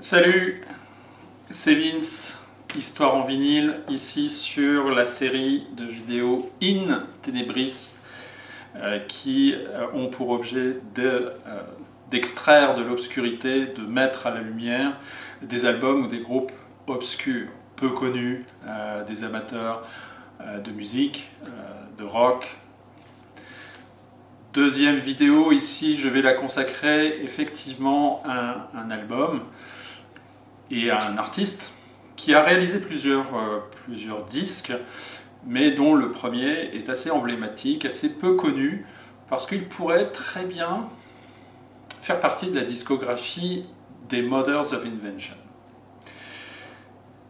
Salut, c'est Vince, Histoire en vinyle, ici sur la série de vidéos In Tenebris qui ont pour objet d'extraire de l'obscurité, de mettre à la lumière des albums ou des groupes obscurs, peu connus, des amateurs de musique, de rock. Deuxième vidéo, ici je vais la consacrer effectivement à un album et à un artiste qui a réalisé plusieurs disques, mais dont le premier est assez emblématique, assez peu connu, parce qu'il pourrait très bien faire partie de la discographie des Mothers of Invention.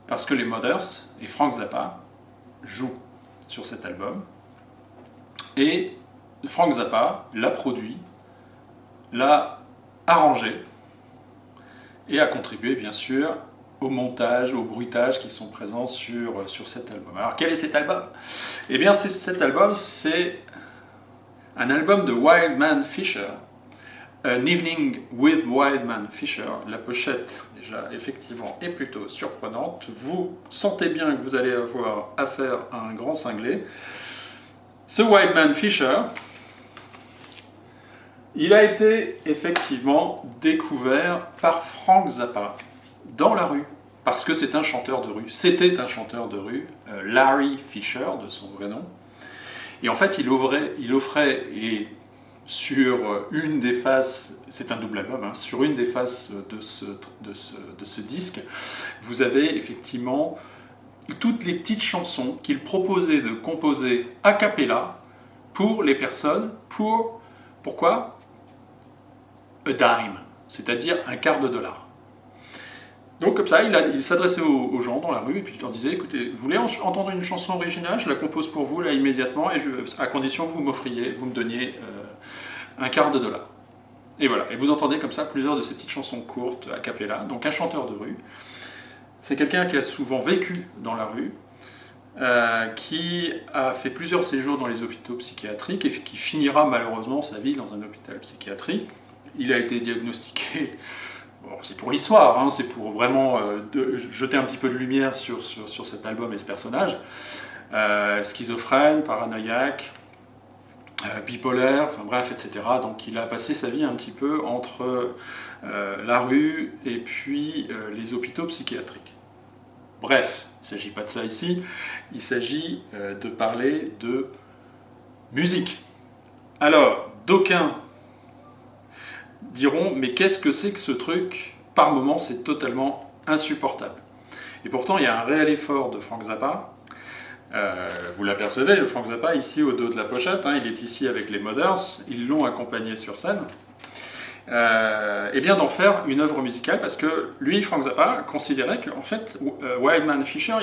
Parce que les Mothers et Frank Zappa jouent sur cet album, et Frank Zappa l'a produit, l'a arrangé, et a contribué bien sûr au montage, au bruitage qui sont présents sur cet album. Alors quel est cet album? Eh bien cet album, c'est un album de Wildman Fisher, An Evening with Wildman Fisher. La pochette déjà effectivement est plutôt surprenante. Vous sentez bien que vous allez avoir affaire à un grand cinglé. Ce Wildman Fisher, il a été effectivement découvert par Frank Zappa dans la rue, parce que c'est un chanteur de rue. C'était un chanteur de rue, Larry Fisher de son vrai nom. Et en fait, il offrait et sur une des faces, c'est un double album, sur une des faces de ce disque, vous avez effectivement toutes les petites chansons qu'il proposait de composer a cappella pour les personnes, pourquoi? A dime, c'est-à-dire un quart de dollar. Donc comme ça, il s'adressait aux gens dans la rue et puis il leur disait, écoutez, vous voulez entendre une chanson originale, je la compose pour vous là immédiatement, et à condition que vous me donniez un quart de dollar. Et voilà, et vous entendez comme ça plusieurs de ces petites chansons courtes a cappella. Donc un chanteur de rue, c'est quelqu'un qui a souvent vécu dans la rue, qui a fait plusieurs séjours dans les hôpitaux psychiatriques et qui finira malheureusement sa vie dans un hôpital psychiatrique. Il a été diagnostiqué, bon, c'est pour l'histoire, c'est pour vraiment jeter un petit peu de lumière sur cet album et ce personnage, schizophrène, paranoïaque, bipolaire, enfin bref, etc. Donc il a passé sa vie un petit peu entre la rue et puis les hôpitaux psychiatriques. Bref, il ne s'agit pas de ça ici, il s'agit de parler de musique. Alors, d'aucuns diront, mais qu'est-ce que c'est que ce truc? Par moments, c'est totalement insupportable. Et pourtant, il y a un réel effort de Frank Zappa. Vous l'apercevez, le Frank Zappa, ici au dos de la pochette, il est ici avec les Mothers, ils l'ont accompagné sur scène. Et bien d'en faire une œuvre musicale, parce que lui, Frank Zappa, considérait qu'en fait, Wildman Fisher,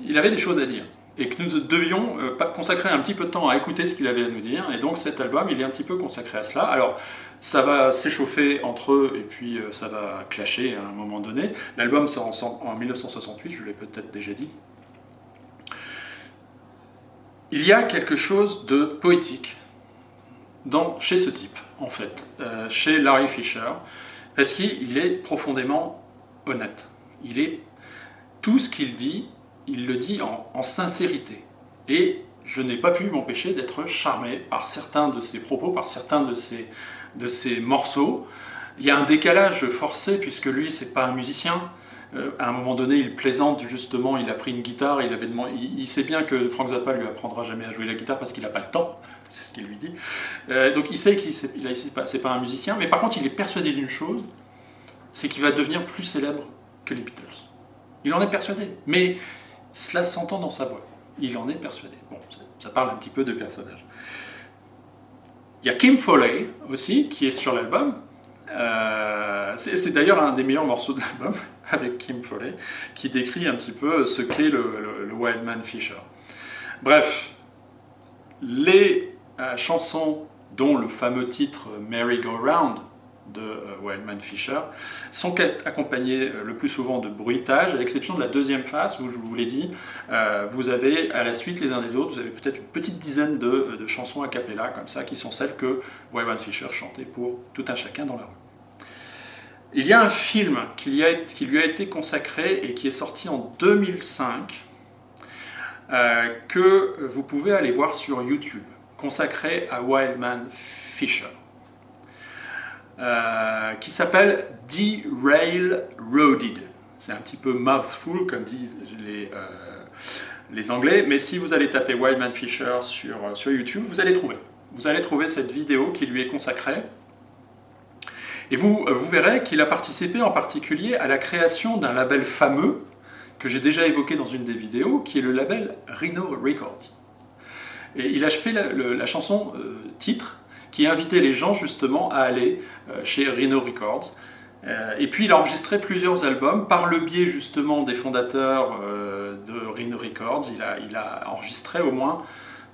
il avait des choses à dire. Et que nous devions consacrer un petit peu de temps à écouter ce qu'il avait à nous dire, et donc cet album, il est un petit peu consacré à cela. Alors, ça va s'échauffer entre eux, et puis ça va clasher à un moment donné. L'album sort en 1968, je l'ai peut-être déjà dit. Il y a quelque chose de poétique chez ce type, en fait, chez Larry Fisher, parce qu'il est profondément honnête. Tout ce qu'il dit, il le dit en sincérité. Et je n'ai pas pu m'empêcher d'être charmé par certains de ses propos, par certains de ses morceaux. Il y a un décalage forcé, puisque lui, c'est pas un musicien. À un moment donné, il plaisante, justement, il a pris une guitare, il sait bien que Frank Zappa lui apprendra jamais à jouer la guitare parce qu'il n'a pas le temps, c'est ce qu'il lui dit. Donc il sait c'est pas un musicien, mais par contre, il est persuadé d'une chose, c'est qu'il va devenir plus célèbre que les Beatles. Il en est persuadé, mais cela s'entend dans sa voix. Il en est persuadé. Bon, ça parle un petit peu de personnage. Il y a Kim Fowley aussi, qui est sur l'album. C'est d'ailleurs un des meilleurs morceaux de l'album, avec Kim Fowley, qui décrit un petit peu ce qu'est le Wildman Fisher. Bref, les chansons, dont le fameux titre Merry Go Round de Wildman Fisher, sont accompagnées le plus souvent de bruitage, à l'exception de la deuxième phase où, je vous l'ai dit, vous avez à la suite les uns des autres, vous avez peut-être une petite dizaine de chansons a cappella comme ça, qui sont celles que Wildman Fisher chantait pour tout un chacun dans la rue. Il y a un film qui lui a été consacré et qui est sorti en 2005, que vous pouvez aller voir sur YouTube, consacré à Wildman Fisher, qui s'appelle Derailroaded. C'est un petit peu mouthful, comme disent les Anglais, mais si vous allez taper Wildman Fisher sur YouTube, vous allez trouver. Vous allez trouver cette vidéo qui lui est consacrée. Et vous verrez qu'il a participé en particulier à la création d'un label fameux, que j'ai déjà évoqué dans une des vidéos, qui est le label Rhino Records. Et il a fait la chanson titre, qui invitait les gens justement à aller chez Rhino Records. Et puis il a enregistré plusieurs albums par le biais justement des fondateurs de Rhino Records. Il a enregistré au moins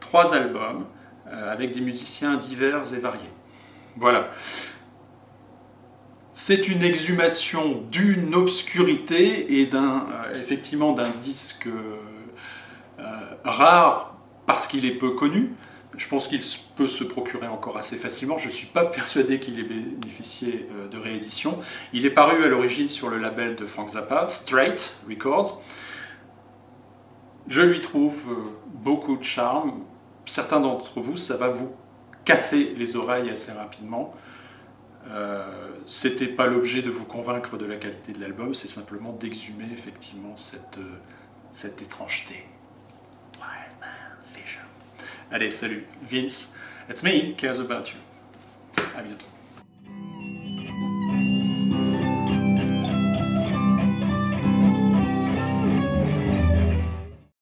3 albums avec des musiciens divers et variés. Voilà. C'est une exhumation d'une obscurité et effectivement d'un disque rare parce qu'il est peu connu. Je pense qu'il peut se procurer encore assez facilement. Je ne suis pas persuadé qu'il ait bénéficié de réédition. Il est paru à l'origine sur le label de Frank Zappa, Straight Records. Je lui trouve beaucoup de charme. Certains d'entre vous, ça va vous casser les oreilles assez rapidement. C'était pas l'objet de vous convaincre de la qualité de l'album, c'est simplement d'exhumer effectivement cette étrangeté. Wildman Fisher. Allez, salut, Vince. It's me, cares about you. À bientôt.